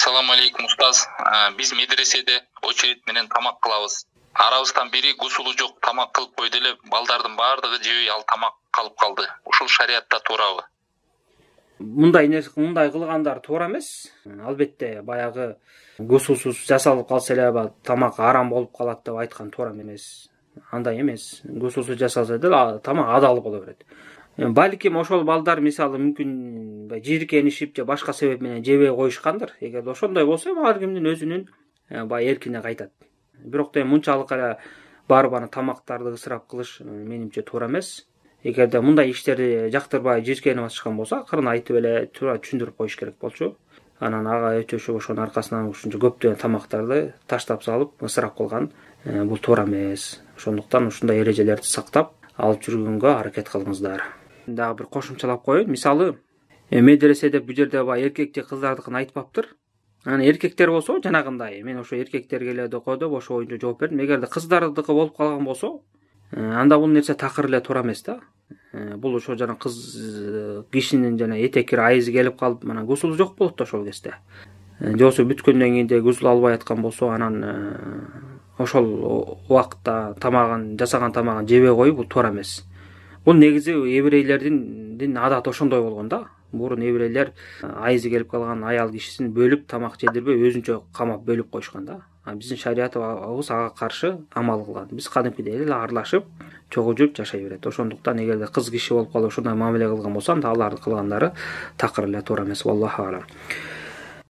Assalamu alейкум устаз. Биз медреседе очередь менен тамак кылабыз. Арабыздан бири гусулу жок тамак кылып койду эле, балдардын баардыгы жебей ал тамак калып калды. Ушул шариатта туурабы? Мындай кылгандар туура эмес. Албетте баягы гусулсуз жасалып калса эле тамак арам болуп калат деп айткан туура эмес. Андай эмес. Гусулсуз жасалса деле тамак адал боло берет. Балким ошол балдар мисалы мүмкүн жийиркенишип же башка себеп менен жебей коюшкандыр. Эгерде ошондой болсо ар кимдин өзүнүн эркине кайтат. Бирок да мынчалык эле барып аны тамактарды ысырап кылыш менимче туура эмес. Эгерде мындай иштерди жактырбай жийиркенип атышкан болсо, акырын айтып эле туура түшүндүрүп коюш керек болчу. Анан ага өтөшүп ошонун аркасынан ушунча көптөгөн тамактарды таштап салып ысырап кылган бул туура эмес. Ошондуктан ушундай эрежелерди сактап алып жүргөнгө аракет кылыңыздар. Дагы бир кошумчалап коеюн. Мисалы, медреседе бул жерде эркек же кыздардыкын айтпаптыр. Анан эркектер болсо жанагындай, мен ошо эркектерге эле деп ошо боюнча жооп бердим. Эгерде кыздардыкы болуп калган болсо, анда бул нерсе такыр эле туура эмес да. Бул ошо жана кыз кишинин жана этекир айызы келип калып, мана гусул жок болот да ошол кезде. Же болбосо бүткөндөн кийин де гусул албай аткан болсо, анан ошол убакытта жасаган тамагын жебей коюп бул туура эмес. Бул негизи еврейлердин адаты ошондой болгон да. Мурун еврейлер айызы келип калган аял кишисин бөлүп тамак жедирбей өзүнчө камап бөлүп койушкан да. Биздин шариятыбыз ага каршы амал кылган. Биз кадимкидей эле аралашып, чогуу жүрүп жашай берет. Ошондуктан эгерде кыз киши болуп калып ошондой мамиле кылган болсо, анда алардын кылгандары такыр эле туура эмес. Валлаху алам.